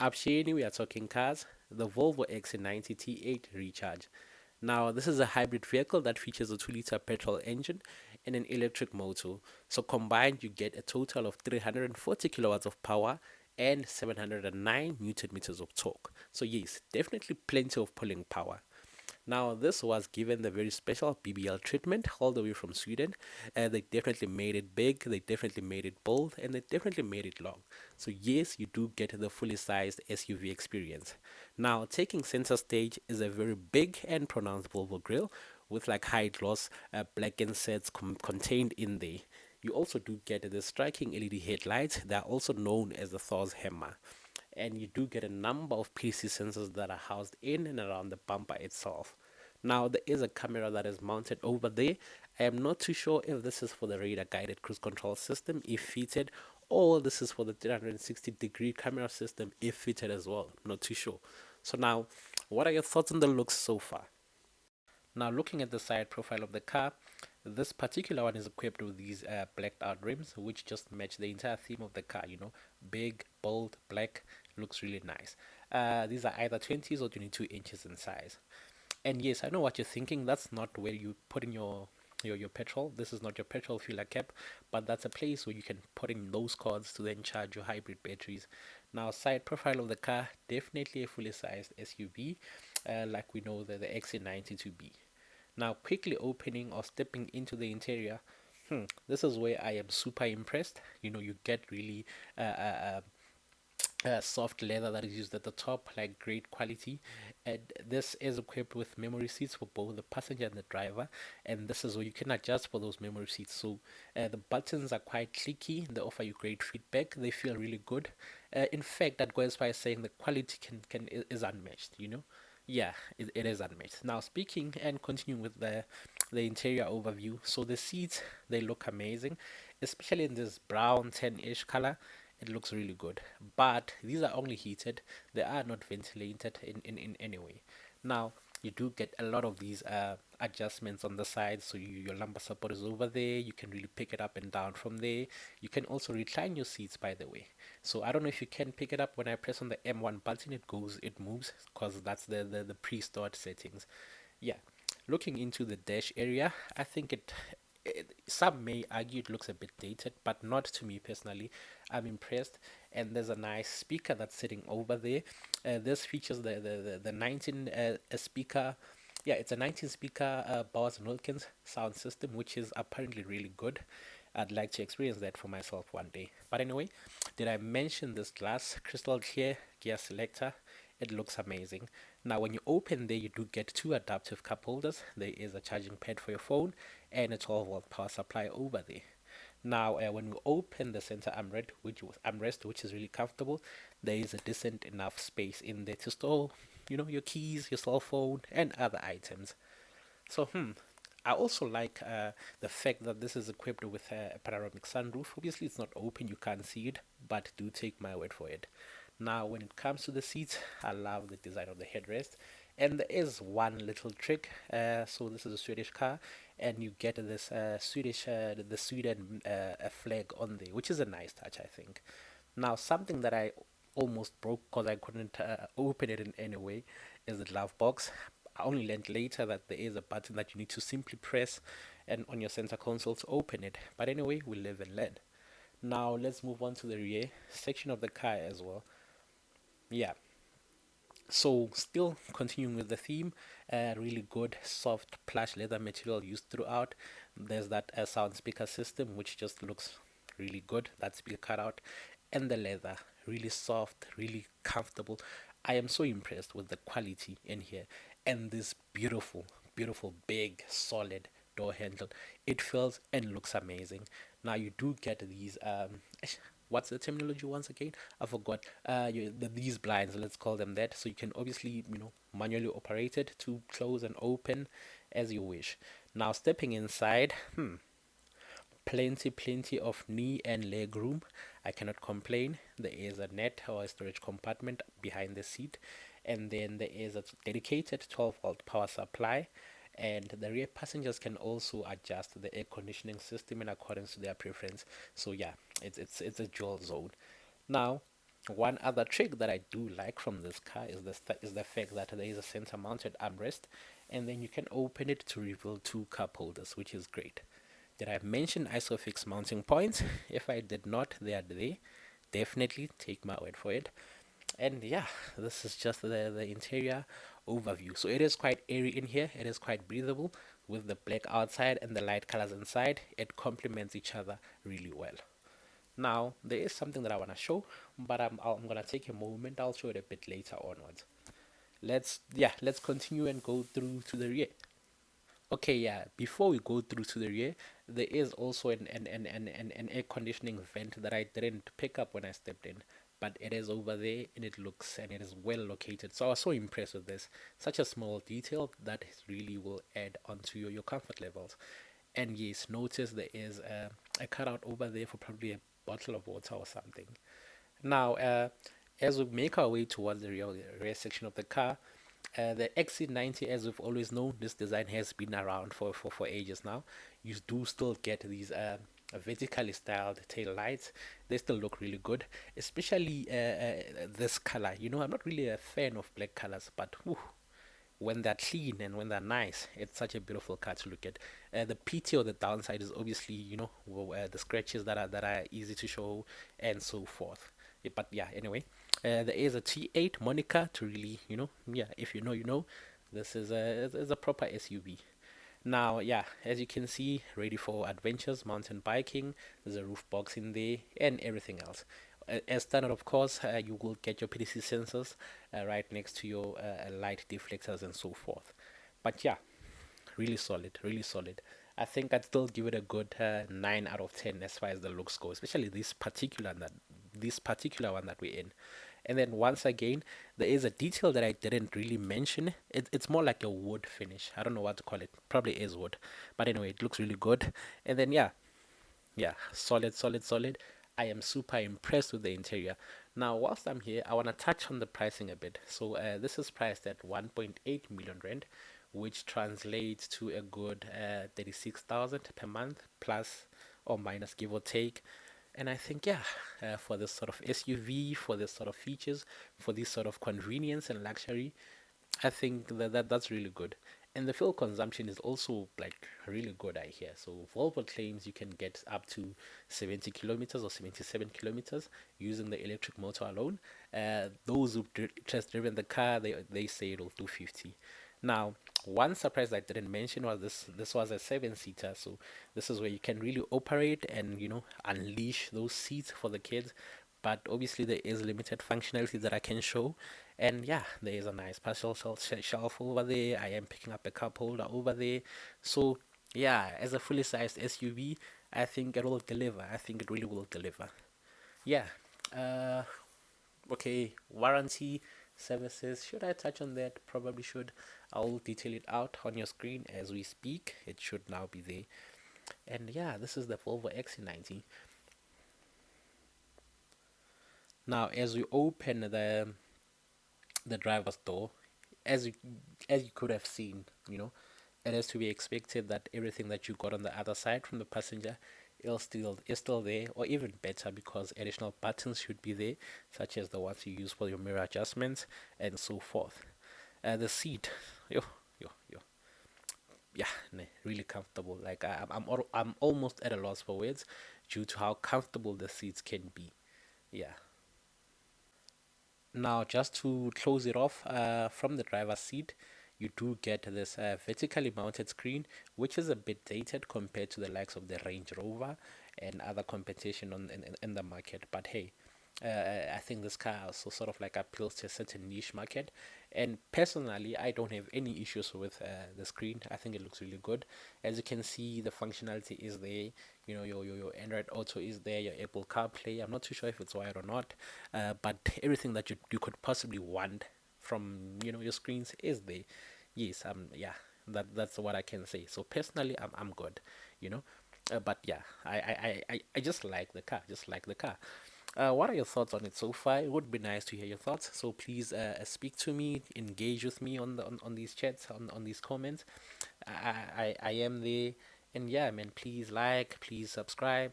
Up here, we are talking cars, the Volvo XC90 T8 Recharge. Now, this is a hybrid vehicle that features a 2-liter petrol engine and an electric motor. So combined, you get a total of 340 kilowatts of power and 709 newton meters of torque. So yes, definitely plenty of pulling power. Now, this was given the very special BBL treatment all the way from Sweden. They definitely made it big, they definitely made it bold, and they definitely made it long. So, yes, you do get the fully sized SUV experience. Now, taking center stage is a very big and pronounced Volvo grille with like high gloss black insets contained in there. You also do get the striking LED headlights that are also known as the Thor's hammer, and you do get a number of PC sensors that are housed in and around the bumper itself. Now, there is a camera that is mounted over there. I am not too sure if this is for the radar guided cruise control system if fitted, or this is for the 360-degree camera system if fitted as well. I'm not too sure. So now, what are your thoughts on the looks so far? Now, looking at the side profile of the car, this particular one is equipped with these blacked out rims, which just match the entire theme of the car. Big, bold, black, looks really nice. These are either 20s or 22 inches in size. And yes, I know what you're thinking. That's not where you put in your petrol. This is not your petrol filler cap, but that's a place where you can put in those cords to then charge your hybrid batteries. Now, side profile of the car, definitely a fully sized SUV, like we know the XC90 to be. Now, quickly opening or stepping into the interior, this is where I am super impressed. You get really soft leather that is used at the top, like great quality. And this is equipped with memory seats for both the passenger and the driver. And this is where you can adjust for those memory seats. So the buttons are quite clicky. They offer you great feedback. They feel really good. In fact, that goes by saying the quality is unmatched. Yeah, it is unmatched. Now, speaking and continuing with the interior overview, so the seats, they look amazing, especially in this brown 10-ish color. It looks really good, but these are only heated. They are not ventilated in any way. Now, you do get a lot of these adjustments on the side, so your lumbar support is over there. You can really pick it up and down from there. You can also recline your seats, by the way. So I don't know if you can pick it up. When I press on the M1 button, it moves, because that's the pre-stored settings. Yeah, looking into the dash area, I think some may argue it looks a bit dated, but not to me personally. I'm impressed. And there's a nice speaker that's sitting over there. This features the 19 speaker. Yeah, it's a 19 speaker Bowers and Wilkins sound system, which is apparently really good. I'd like to experience that for myself one day. But anyway, did I mention this glass crystal clear gear selector? It looks amazing. Now, when you open there, you do get two adaptive cup holders. There is a charging pad for your phone and a 12-volt power supply over there. Now, when we open the center armrest, which is really comfortable, there is a decent enough space in there to store, your keys, your cell phone, and other items. So, I also like the fact that this is equipped with a panoramic sunroof. Obviously, it's not open, you can't see it, but do take my word for it. Now, when it comes to the seats, I love the design of the headrest. And there is one little trick. So this is a Swedish car, and you get this the Sweden flag on there, which is a nice touch, I think. Now, something that I almost broke because I couldn't open it in any way is the glove box. I only learned later that there is a button that you need to simply press and on your center console to open it. But anyway, we live and learn. Now, let's move on to the rear section of the car as well. Yeah, so still continuing with the theme, really good soft plush leather material used throughout. There's that sound speaker system which just looks really good. That speaker cutout, and the leather really soft, really comfortable. I am so impressed with the quality in here, and this beautiful, beautiful big solid door handle. It feels and looks amazing. Now you do get these what's the terminology once again? I forgot. These blinds, let's call them that. So you can obviously, manually operate it to close and open as you wish. Now stepping inside, plenty of knee and leg room. I cannot complain. There is a net or a storage compartment behind the seat, and then there is a dedicated 12-volt power supply, and the rear passengers can also adjust the air conditioning system in accordance to their preference. So yeah, it's a dual zone. Now, One other trick that I do like from this car is the fact that there is a center mounted armrest, and then you can open it to reveal two cup holders, which is great. Did I mention isofix mounting points? If I did not, they are there. Definitely take my word for it. And yeah, this is just the interior overview. So it is quite airy in here, it is quite breathable with the black outside and the light colors inside. It complements each other really well. Now there is something that I want to show, but I'm gonna take a moment. I'll show it a bit later onwards. Let's continue and go through to the rear. Okay, yeah, before we go through to the rear, there is also an air conditioning vent that I didn't pick up when I stepped in, but it is over there and it is well located. So I was so impressed with this. Such a small detail that really will add onto your comfort levels. And yes, notice there is a cutout over there for probably a bottle of water or something. Now, as we make our way towards the rear section of the car, the XC90, as we've always known, this design has been around for ages now. You do still get these vertically styled tail lights. They still look really good, especially this color. You know, I'm not really a fan of black colors, but whew, when they're clean and when they're nice, it's such a beautiful car to look at. The PT or the downside is obviously, the scratches that are easy to show and so forth. But yeah, anyway, there is a T8 moniker to really, yeah, if you know, you know. This is a proper SUV. Now, yeah, as you can see, ready for adventures, mountain biking. There's a roof box in there and everything else. As standard, of course, you will get your PDC sensors right next to your light deflectors and so forth. But yeah, really solid, really solid. I think I'd still give it a good 9 out of 10 as far as the looks go, especially this particular one that we're in. And then once again, there is a detail that I didn't really mention. It's more like a wood finish. I don't know what to call it. Probably is wood, but anyway, it looks really good. And then yeah, yeah, solid, solid, solid. I am super impressed with the interior. Now, whilst I'm here, I want to touch on the pricing a bit. So, this is priced at 1.8 million rand, which translates to a good 36,000 per month, plus or minus, give or take. And I think, yeah, for this sort of SUV, for this sort of features, for this sort of convenience and luxury, I think that's really good. And the fuel consumption is also like really good, I hear. So Volvo claims you can get up to 70 kilometers or 77 kilometers using the electric motor alone. Those who've just driven the car, they say it'll do 50. Now, one surprise I didn't mention was this was a seven-seater, so this is where you can really operate and unleash those seats for the kids. But obviously there is limited functionality that I can show. And yeah, there is a nice parcel shelf over there. I am picking up a cup holder over there. So yeah, as a fully sized SUV, I think it will deliver. I think it really will deliver. Yeah. Uh, okay. Warranty services. Should I touch on that? Probably should. I'll detail it out on your screen as we speak. It should now be there. And yeah, this is the Volvo XC90. Now, as we open the driver's door, as you as you could have seen, it is to be expected that everything that you got on the other side from the passenger is still there, or even better, because additional buttons should be there, such as the ones you use for your mirror adjustments and so forth. The seat, yo, yo, yo, yeah, really comfortable. Like I'm almost at a loss for words due to how comfortable the seats can be. Yeah. Now, just to close it off, from the driver's seat, you do get this vertically mounted screen, which is a bit dated compared to the likes of the Range Rover and other competition in the market. But hey, I think this car also sort of like appeals to a certain niche market. And personally, I don't have any issues with the screen. I think it looks really good. As you can see, the functionality is there. Your Android Auto is there, your Apple CarPlay. I'm not too sure if it's wired or not, but everything that you could possibly want from your screens is there. Yes, yeah, that's what I can say. So personally, I'm good, you know. But yeah, I just like the car, just like the car. What are your thoughts on it so far? It would be nice to hear your thoughts. So please speak to me, engage with me on these chats, on these comments. I am there, and yeah, man. Please like, please subscribe,